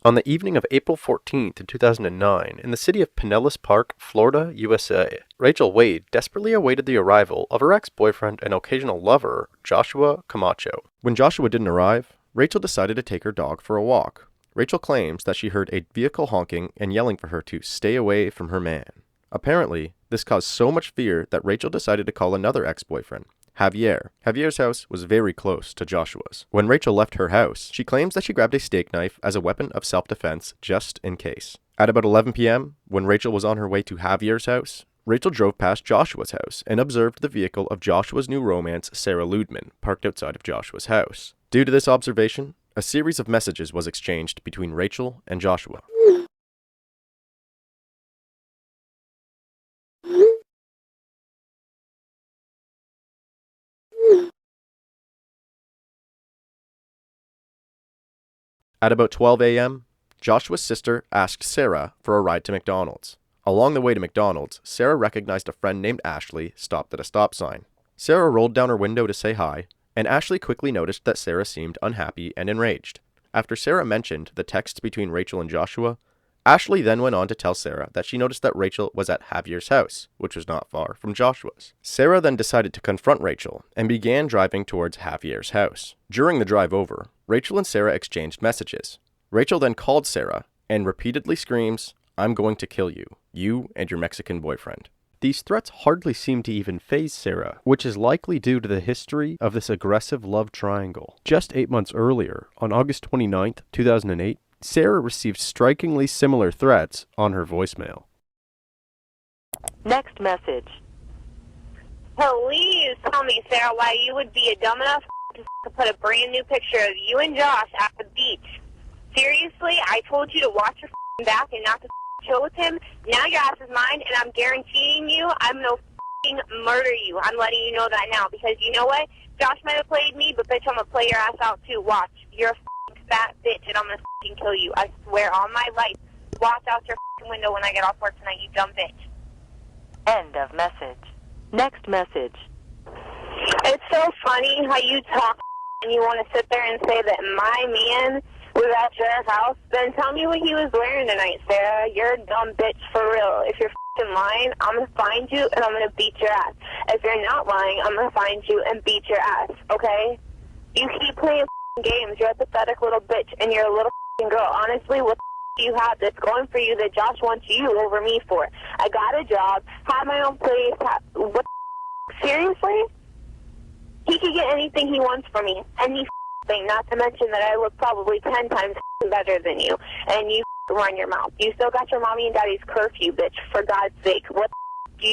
On the evening of April 14th, 2009, in the city of Pinellas Park, Florida, USA, Rachel Wade desperately awaited the arrival of her ex-boyfriend and occasional lover, Joshua Camacho. When Joshua didn't arrive, Rachel decided to take her dog for a walk. Rachel claims that she heard a vehicle honking and yelling for her to stay away from her man. Apparently, this caused so much fear that Rachel decided to call another ex-boyfriend, Javier. Javier's house was very close to Joshua's. When Rachel left her house, she claims that she grabbed a steak knife as a weapon of self-defense just in case. At about 11 p.m., when Rachel was on her way to Javier's house, Rachel drove past Joshua's house and observed the vehicle of Joshua's new romance, Sarah Ludemann, parked outside of Joshua's house. Due to this observation, a series of messages was exchanged between Rachel and Joshua. At about 12 a.m., Joshua's sister asked Sarah for a ride to McDonald's. Along the way to McDonald's, Sarah recognized a friend named Ashley stopped at a stop sign. Sarah rolled down her window to say hi, and Ashley quickly noticed that Sarah seemed unhappy and enraged. After Sarah mentioned the texts between Rachel and Joshua, Ashley then went on to tell Sarah that she noticed that Rachel was at Javier's house, which was not far from Joshua's. Sarah then decided to confront Rachel and began driving towards Javier's house. During the drive over, Rachel and Sarah exchanged messages. Rachel then called Sarah and repeatedly screams, "I'm going to kill you, you and your Mexican boyfriend." These threats hardly seem to even faze Sarah, which is likely due to the history of this aggressive love triangle. Just 8 months earlier, on August 29th, 2008, Sarah received strikingly similar threats on her voicemail. Next message. Please tell me, Sarah, why you would be a dumb enough to put a brand new picture of you and Josh at the beach. Seriously, I told you to watch your back and not to chill with him. Now your ass is mine, and I'm guaranteeing you I'm gonna murder you. I'm letting you know that now, because you know what? Josh might have played me, but bitch, I'm gonna play your ass out too. Watch. You're a fat bitch, and I'm gonna kill you. I swear on my life. Watch out your window when I get off work tonight, you dumb bitch. End of message. Next message. It's so funny how you talk and you want to sit there and say that my man was at your house. Then tell me what he was wearing tonight, Sarah. You're a dumb bitch for real. If you're lying, I'm going to find you and I'm going to beat your ass. If you're not lying, I'm going to find you and beat your ass, okay? You keep playing games. You're a pathetic little bitch and you're a little girl. Honestly, what do you have that's going for you that Josh wants you over me for? I got a job, have my own place. What seriously? He could get anything he wants from me. Any thing, not to mention that I look probably 10 times better than you. And you run your mouth. You still got your mommy and daddy's curfew, bitch, for God's sake. Why do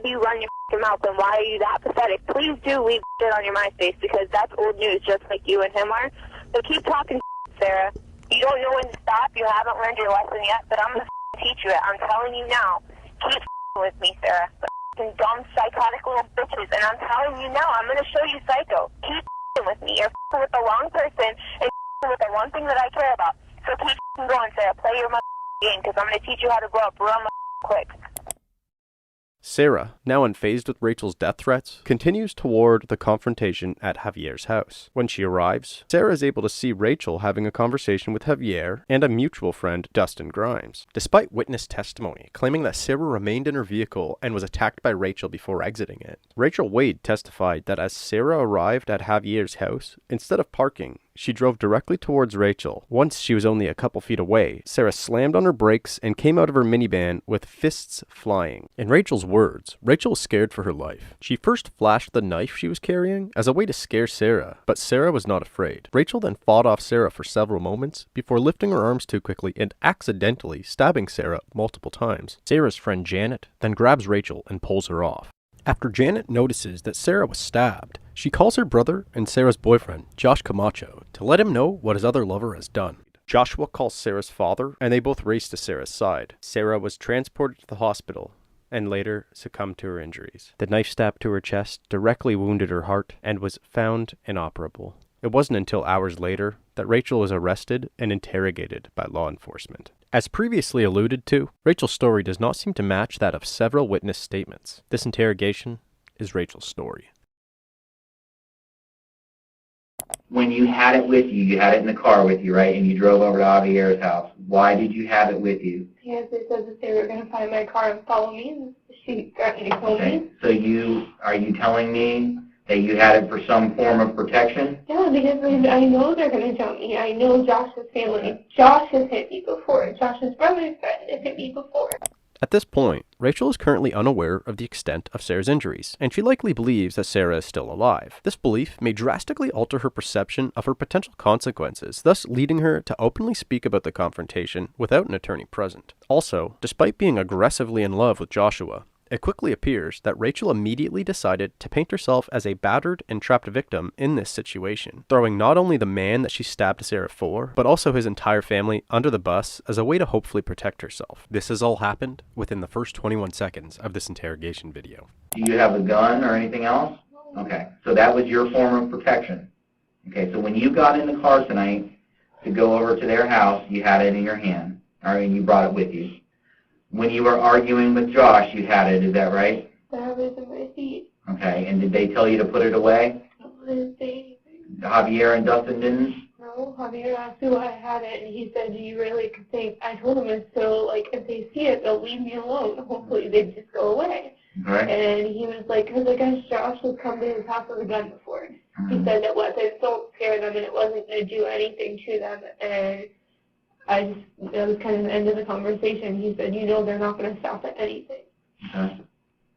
you run your mouth, and why are you that pathetic? Please do leave shit on your MySpace, because that's old news, just like you and him are. So keep talking, Sarah. You don't know when to stop. You haven't learned your lesson yet, but I'm going to teach you it. I'm telling you now. Keep with me, Sarah. Dumb, psychotic little bitches, and I'm telling you now, I'm going to show you psycho. Keep with me. You're with the wrong person and with the one thing that I care about. So keep going, Sarah. Play your game, because I'm going to teach you how to grow up real quick. Sarah, now unfazed with Rachel's death threats, continues toward the confrontation at Javier's house. When she arrives, Sarah is able to see Rachel having a conversation with Javier and a mutual friend, Dustin Grimes. Despite witness testimony claiming that Sarah remained in her vehicle and was attacked by Rachel before exiting it, Rachel Wade testified that as Sarah arrived at Javier's house, instead of parking, she drove directly towards Rachel. Once she was only a couple feet away, Sarah slammed on her brakes and came out of her minivan with fists flying. In Rachel's words, Rachel was scared for her life. She first flashed the knife she was carrying as a way to scare Sarah, but Sarah was not afraid. Rachel then fought off Sarah for several moments before lifting her arms too quickly and accidentally stabbing Sarah multiple times. Sarah's friend Janet then grabs Rachel and pulls her off. After Janet notices that Sarah was stabbed, she calls her brother and Sarah's boyfriend, Josh Camacho, to let him know what his other lover has done. Joshua calls Sarah's father, and they both race to Sarah's side. Sarah was transported to the hospital and later succumbed to her injuries. The knife stab to her chest directly wounded her heart and was found inoperable. It wasn't until hours later that Rachel was arrested and interrogated by law enforcement. As previously alluded to, Rachel's story does not seem to match that of several witness statements. This interrogation is Rachel's story. when you had it with you, you had it in the car with you, right? And you drove over to Javier's house. Why did you have it with you? Because they said that they were going to find my car and follow me, and she threatened to kill me. So are you telling me that you had it for some form of protection? Yeah, because I know they're going to jump me. I know Josh's family. Josh has hit me before. Josh's brother threatened to hit me before. At this point, Rachel is currently unaware of the extent of Sarah's injuries, and she likely believes that Sarah is still alive. This belief may drastically alter her perception of her potential consequences, thus leading her to openly speak about the confrontation without an attorney present. Also, despite being aggressively in love with Joshua, it quickly appears that Rachel immediately decided to paint herself as a battered and trapped victim in this situation, throwing not only the man that she stabbed Sarah for, but also his entire family under the bus as a way to hopefully protect herself. This has all happened within the first 21 seconds of this interrogation video. Do you have a gun or anything else? Okay, so that was your form of protection. Okay, so when you got in the car tonight to go over to their house, you had it in your hand, all right, and you brought it with you. When you were arguing with Josh, you had it, is that right? That was in my seat. Okay, and did they tell you to put it away? No, I didn't say anything. Javier and Dustin didn't? No, Javier asked me why I had it, and he said, do you really think? I told him it's so, like, if they see it, they'll leave me alone. Hopefully they'd just go away. Right. And he was like, because I guess Josh has come to his house with a gun before. He said it wasn't, don't scare them, and it wasn't going to do anything to them. And that was kind of the end of the conversation. He said, you know, they're not going to stop at anything. Okay.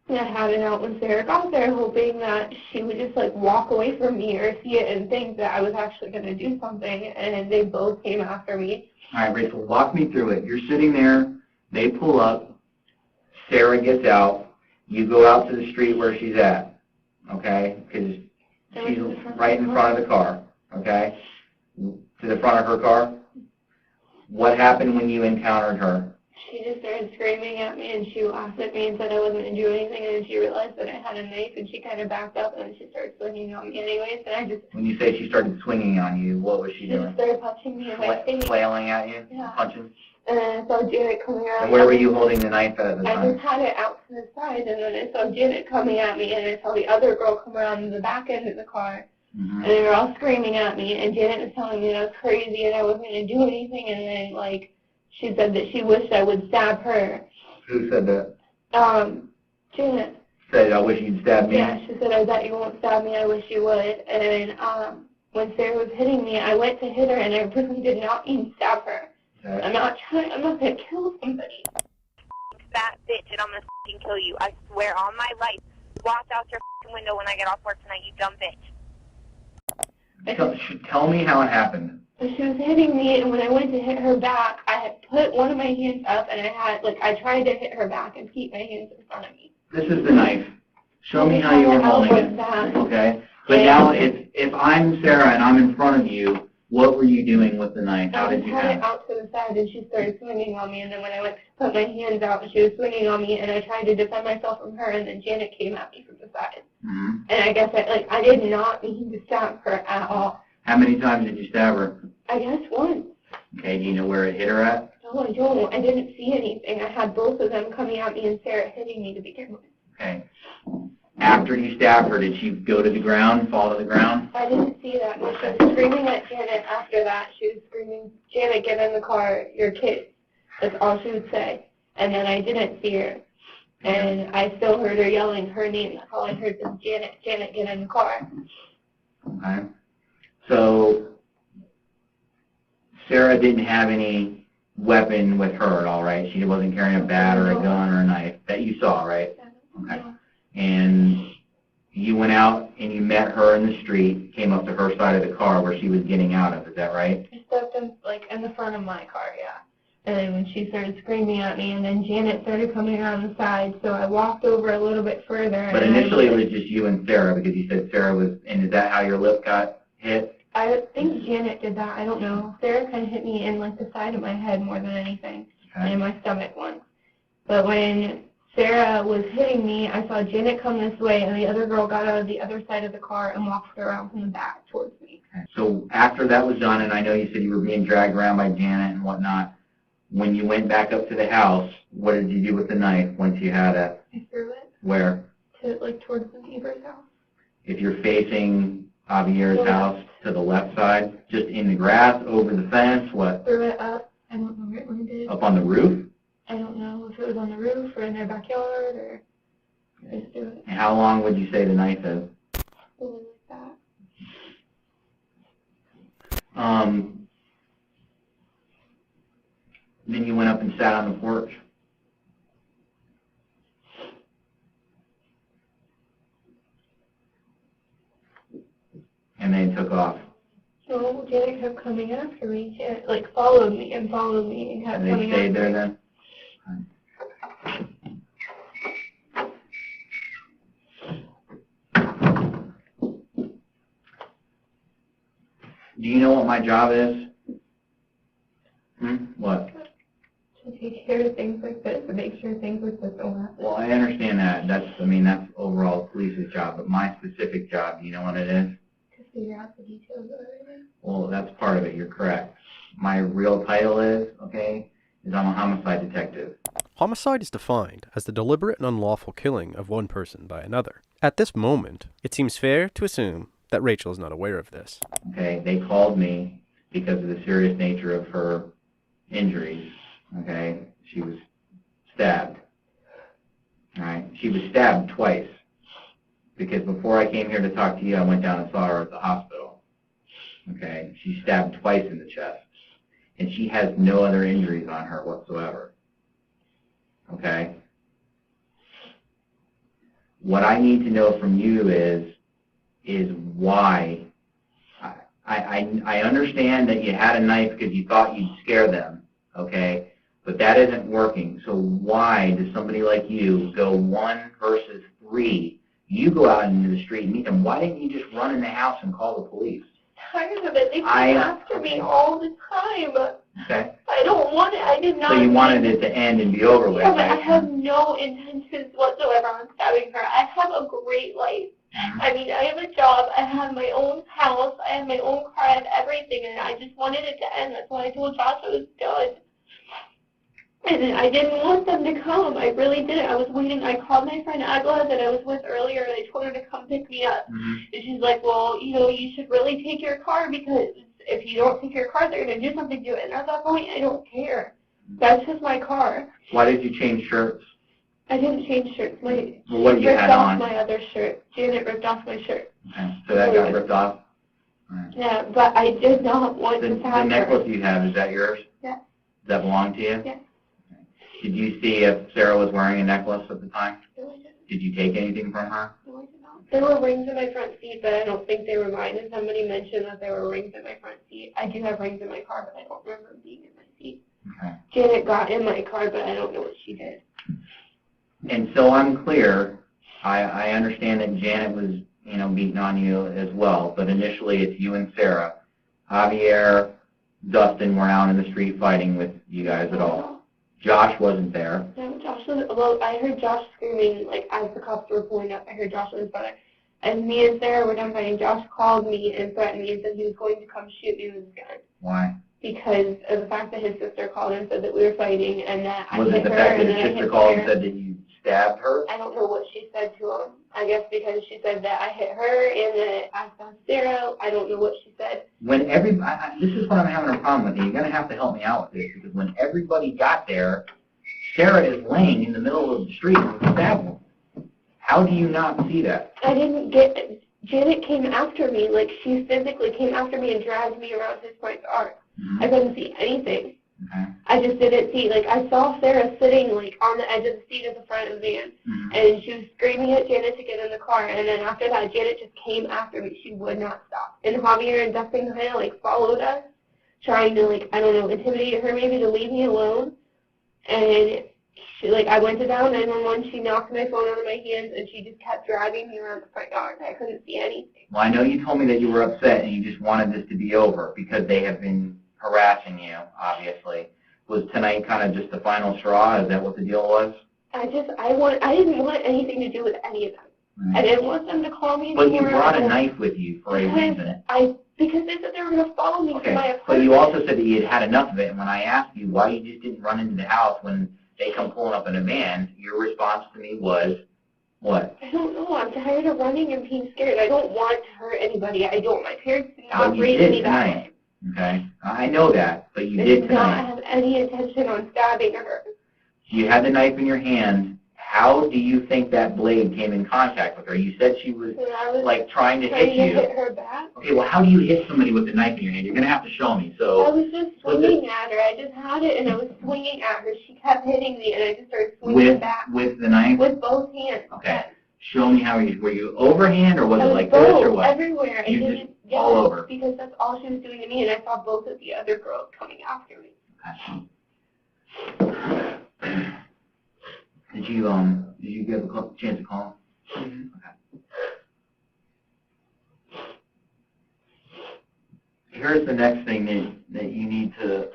And I had it out when Sarah got there, hoping that she would just, like, walk away from me or see it and think that I was actually going to do something, and they both came after me. All right, Rachel, walk me through it. You're sitting there, they pull up, Sarah gets out, you go out to the street where she's at, okay, because she's right in front of the car, okay, to the front of her car. What happened when you encountered her? She just started screaming at me, and she laughed at me and said I wasn't going to do anything, and then she realized that I had a knife, and she kind of backed up, and then she started swinging on me anyways, and I just... When you say she started swinging on you, what was she doing? She started punching me in my face. Flailing at you? Yeah. Punching? And then I saw Janet coming around. And where were you holding the knife at the time? I just had it out to the side, and then I saw Janet coming at me, and I saw the other girl come around the back end of the car. And they were all screaming at me, and Janet was telling me that I was crazy and I wasn't going to do anything, and then, like, she said that she wished I would stab her. Who said that? Janet. Said, I wish you'd stab me? Yeah, she said, I bet you won't stab me, I wish you would. And when Sarah was hitting me, I went to hit her, and I really did not mean to stab her. Okay. I'm not going to kill somebody. Fat bitch, and I'm going to kill you. I swear on my life. Walk out your window when I get off work tonight, you dumb bitch. Tell me how it happened. She was hitting me, and when I went to hit her back, I had put one of my hands up, and I tried to hit her back and keep my hands in front of me. This is the knife. Show me how you were holding it. Okay? But now, if I'm Sarah and I'm in front of you, what were you doing with the knife? How did you have it? I had it out to the side, and she started swinging on me, and then when I went to put my hands out, she was swinging on me, and I tried to defend myself from her, and then Janet came at me from the side. And I guess I did not mean to stab her at all. How many times did you stab her? I guess once. Okay, do you know where it hit her at? No, I don't. I didn't see anything. I had both of them coming at me and Sarah hitting me to begin with. Okay. After you stabbed her, did she go to the ground, fall to the ground? I didn't see that. No, she was screaming at Janet after that. She was screaming, Janet, get in the car, you're kids. That's all she would say. And then I didn't see her. And I still heard her yelling her name. That's all I heard was Janet, Janet, get in the car. Okay. So Sarah didn't have any weapon with her at all, right? She wasn't carrying a bat or a gun or a knife that you saw, right? Okay. And you went out and you met her in the street, came up to her side of the car where she was getting out of. Is that right? I stepped in the front of my car, yeah. And then when she started screaming at me, and then Janet started coming around the side, so I walked over a little bit further. But initially it was just you and Sarah, because you said Sarah was, and is that how your lip got hit? I think Janet did that. I don't know. Sarah kind of hit me in the side of my head more than anything, and in my stomach once. But when Sarah was hitting me, I saw Janet come this way, and the other girl got out of the other side of the car and walked around from the back towards me. So after that was done, and I know you said you were being dragged around by Janet and whatnot, when you went back up to the house, what did you do with the knife once you had it? I threw it. Where? Towards the neighbor's house. If you're facing Javier's house? To the left side, just in the grass, over the fence, what? Threw it up. I don't know where it landed. Up on the roof? I don't know if it was on the roof or in their backyard or just do it. And how long would you say the knife is? Something like that. Then you went up and sat on the porch. And they took off. So Janet kept coming after me. Janet, like, followed me and kept And coming they stayed after there me. then? Do you know what my job is? What? To take care of things like this, to make sure things like this don't happen. Well, I understand that. That's overall police's job. But my specific job, do you know what it is? To figure out the details of everything. Well, that's part of it. You're correct. My real title is I'm a homicide detective. Homicide is defined as the deliberate and unlawful killing of one person by another. At this moment, it seems fair to assume that Rachel is not aware of this. Okay, they called me because of the serious nature of her injuries. Okay, she was stabbed. All right, she was stabbed twice. Because before I came here to talk to you, I went down and saw her at the hospital. Okay, she's stabbed twice in the chest. And she has no other injuries on her whatsoever. Okay? What I need to know from you is why. I understand that you had a knife because you thought you'd scare them, okay? But that isn't working. So why does somebody like you go 1 versus 3? You go out into the street and meet them. Why didn't you just run in the house and call the police? Tired of it. They come after me all the time. Okay. I don't want it. I did not. So you wanted it to end and be over with, Yeah, but right? I have no intentions whatsoever on stabbing her. I have a great life. I mean, I have a job. I have my own house. I have my own car. I have everything, and I just wanted it to end. That's why I told Josh I was done. And I didn't want them to come. I really didn't. I was waiting. I called my friend Agla that I was with earlier, and I told her to come pick me up. And she's like, well, you should really take your car because if you don't take your car, they're going to do something to it. And at that point, I don't care. That's just my car. Why did you change shirts? I didn't change shirts. Well, what She you ripped had off on? my other shirt. Janet ripped off my shirt. Okay. So that got ripped off? Right. Yeah, but I did not want to stab The necklace her. you have, is that yours? Yeah. Does that belong to you? Yeah. Did you see if Sarah was wearing a necklace at the time? No, I didn't. Did you take anything from her? No, I did not. There were rings in my front seat, but I don't think they were mine. And somebody mentioned that there were rings in my front seat. I do have rings in my car, but I don't remember them being in my seat. Okay. Janet got in my car, but I don't know what she did. And so I'm clear. I understand that Janet was, beating on you as well, but initially it's you and Sarah. Javier, Dustin were out in the street fighting with you guys at all. Josh wasn't there. No, Josh was, well, I heard Josh screaming, as the cops were pulling up, I heard Josh was better. As me and Sarah were done fighting, Josh called me and threatened me and said he was going to come shoot me with his gun. Why? Because of the fact that his sister called and said that we were fighting and that I hit her. Was it the fact that and his then I sister hit called her? and said that you stabbed her? I don't know what she said to him. I guess because she said that I hit her and that I stabbed Sarah. I don't know what she said. When this is what I'm having a problem with. You're going to have to help me out with this because when everybody got there, Sarah is laying in the middle of the street with a stab wound. How do you not see that? I didn't get it. Janet came after me. She physically came after me and dragged me around his front yard. I couldn't see anything. Okay. I just didn't see. I saw Sarah sitting, on the edge of the seat of the front of the van. And she was screaming at Janet to get in the car. And then after that, Janet just came after me. She would not stop. And Javier and Dustin kind of, followed us, trying to, I don't know, intimidate her maybe to leave me alone. And she, I went to dial 911. She knocked my phone out of my hands, and she just kept dragging me around the front yard. I couldn't see anything. Well, I know you told me that you were upset and you just wanted this to be over because they have been harassing you, obviously. Was tonight kind of just the final straw? Is that what the deal was? I didn't want anything to do with any of them. Right. I didn't want them to call me But anymore. you brought a knife with you for a reason. Because they said they were going to follow me to my Okay, apartment. but you also said that you had had enough of it, and when I asked you why you just didn't run into the house when they come pulling up in a van, your response to me was, What? I don't know. I'm tired of running and being scared. I don't want to hurt anybody. I don't. My parents did not raise me that way. Okay? I know that, but you I did did tonight. not have any intention on stabbing her. You had the knife in your hand. How do you think that blade came in contact with her? You said she was, like, trying to hit you. Hit her back. Okay, well, how do you hit somebody with a knife in your hand? You're going to have to show me. So I was just swinging at her. I just had it, and I was swinging at her. She kept hitting me, and I just started swinging back. With the knife? With both hands. Okay. Show me how you, were you overhand, or was it like both, this, or what? Everywhere. You just all over? Because that's all she was doing to me, and I saw both of the other girls coming after me. Okay. Did you get a chance to call? Mm-hmm. Okay. Here's the next thing that you need to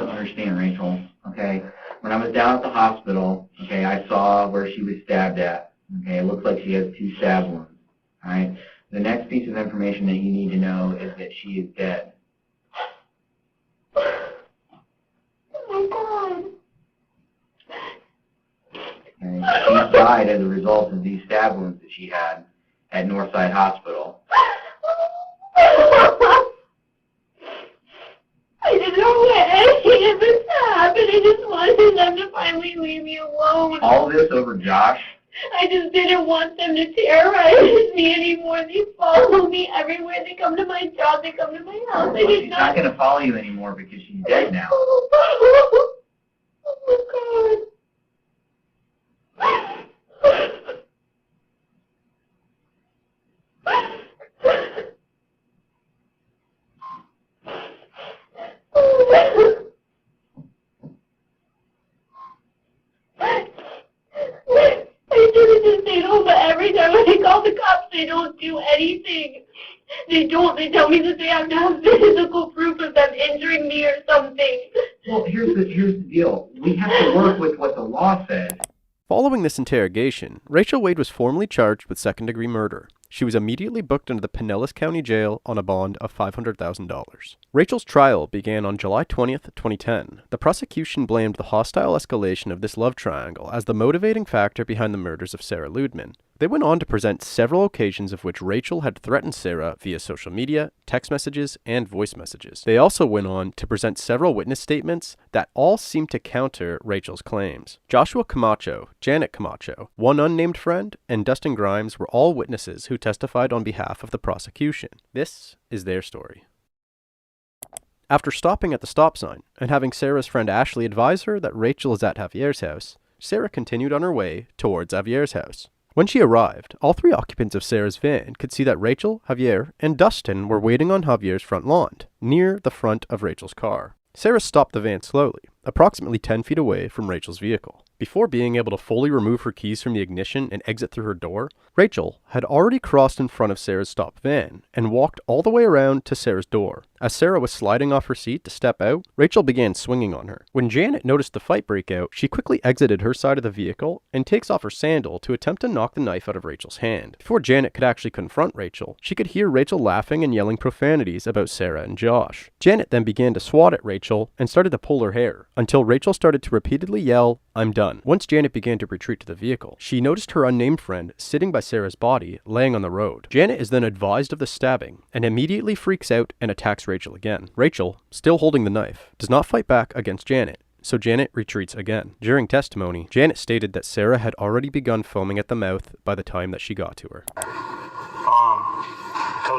understand, Rachel. Okay. When I was down at the hospital, okay, I saw where she was stabbed at. Okay, it looks like she has 2 stab wounds. All right. The next piece of information that you need to know is that she is dead. Oh my God. Okay. She died as a result of these stab wounds that she had at Northside Hospital. I didn't know what any of this happened. I just wanted them to finally leave me alone. All this over Josh? I just didn't want them to terrorize me anymore. They follow me everywhere. They come to my job. They come to my house. Well, she's not going to follow you anymore because she's dead now. Oh my God. I should have just stayed home, but every time I call the cops, they don't do anything. They don't. They tell me that they have to have physical proof of them injuring me or something. Well, here's the deal. We have to work with what the law says. Following this interrogation, Rachel Wade was formally charged with second-degree murder. She was immediately booked into the Pinellas County Jail on a bond of $500,000. Rachel's trial began on July 20th, 2010. The prosecution blamed the hostile escalation of this love triangle as the motivating factor behind the murders of Sarah Ludemann. They went on to present several occasions of which Rachel had threatened Sarah via social media, text messages, and voice messages. They also went on to present several witness statements that all seemed to counter Rachel's claims. Joshua Camacho, Janet Camacho, one unnamed friend, and Dustin Grimes were all witnesses who testified on behalf of the prosecution. This is their story. After stopping at the stop sign and having Sarah's friend Ashley advise her that Rachel is at Javier's house, Sarah continued on her way towards Javier's house. When she arrived, all 3 occupants of Sarah's van could see that Rachel, Javier, and Dustin were waiting on Javier's front lawn, near the front of Rachel's car. Sarah stopped the van slowly, approximately 10 feet away from Rachel's vehicle. Before being able to fully remove her keys from the ignition and exit through her door, Rachel had already crossed in front of Sarah's stopped van and walked all the way around to Sarah's door. As Sarah was sliding off her seat to step out, Rachel began swinging on her. When Janet noticed the fight break out, she quickly exited her side of the vehicle and takes off her sandal to attempt to knock the knife out of Rachel's hand. Before Janet could actually confront Rachel, she could hear Rachel laughing and yelling profanities about Sarah and Josh. Janet then began to swat at Rachel and started to pull her hair, until Rachel started to repeatedly yell, "I'm done." Once Janet began to retreat to the vehicle, she noticed her unnamed friend sitting by Sarah's body, laying on the road. Janet is then advised of the stabbing and immediately freaks out and attacks Rachel again. Rachel, still holding the knife, does not fight back against Janet, so Janet retreats again. During testimony, Janet stated that Sarah had already begun foaming at the mouth by the time that she got to her. Tell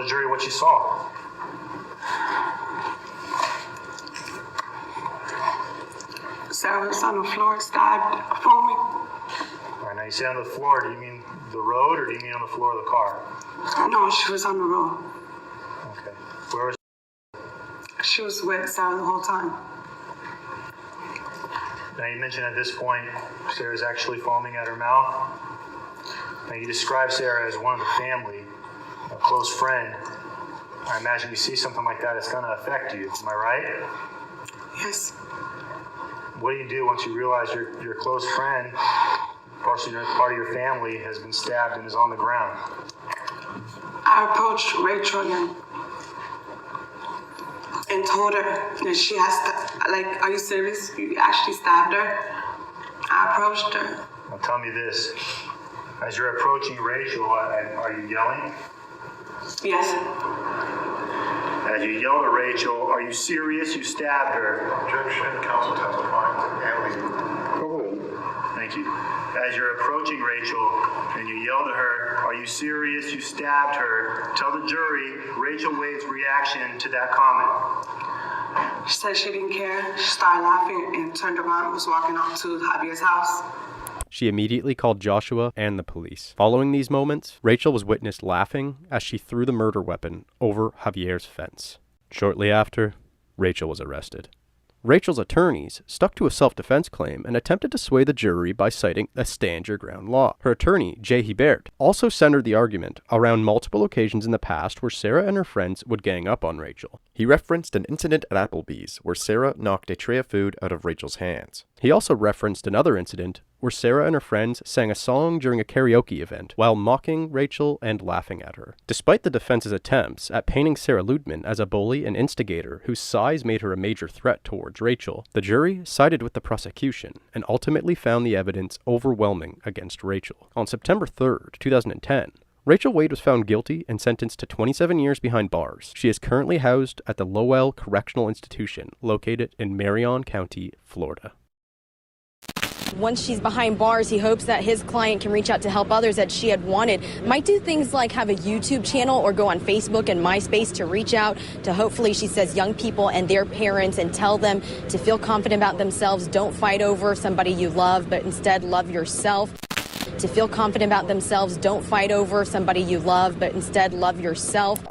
the jury what you saw. Sarah was on the floor, stabbed, foaming. All right, now you say on the floor, do you mean the road or do you mean on the floor of the car? No, she was on the road. Okay. Where was She was with Sarah the whole time. Now you mentioned at this point Sarah's actually foaming at her mouth. Now you describe Sarah as one of the family, a close friend. I imagine you see something like that, it's going to affect you. Am I right? Yes. What do you do once you realize your close friend, part of your family, has been stabbed and is on the ground? I approached Rachel again and told her that she has to, like, are you serious? You actually stabbed her? I approached her Now tell me this. As you're approaching Rachel, are you yelling? Yes. As you yell at Rachel, are you serious? You stabbed her. Objection. Counsel testifying and leaving. Thank you. As you're approaching Rachel and you yelled at her, are you serious? You stabbed her. Tell the jury Rachel Wade's reaction to that comment. She said she didn't care. She started laughing and turned around and was walking off to Javier's house. She immediately called Joshua and the police. Following these moments, Rachel was witnessed laughing as she threw the murder weapon over Javier's fence. Shortly after, Rachel was arrested. Rachel's attorneys stuck to a self-defense claim and attempted to sway the jury by citing a stand-your-ground law. Her attorney, Jay Hebert, also centered the argument around multiple occasions in the past where Sarah and her friends would gang up on Rachel. He referenced an incident at Applebee's where Sarah knocked a tray of food out of Rachel's hands. He also referenced another incident where Sarah and her friends sang a song during a karaoke event while mocking Rachel and laughing at her. Despite the defense's attempts at painting Sarah Ludemann as a bully and instigator whose size made her a major threat towards Rachel, the jury sided with the prosecution and ultimately found the evidence overwhelming against Rachel. On September 3rd, 2010, Rachel Wade was found guilty and sentenced to 27 years behind bars. She is currently housed at the Lowell Correctional Institution, located in Marion County, Florida. Once she's behind bars, he hopes that his client can reach out to help others that she had wanted. Might do things like have a YouTube channel or go on Facebook and MySpace to reach out to, hopefully, she says, young people and their parents and tell them to feel confident about themselves. Don't fight over somebody you love, but instead love yourself. To feel confident about themselves, don't fight over somebody you love, but instead love yourself.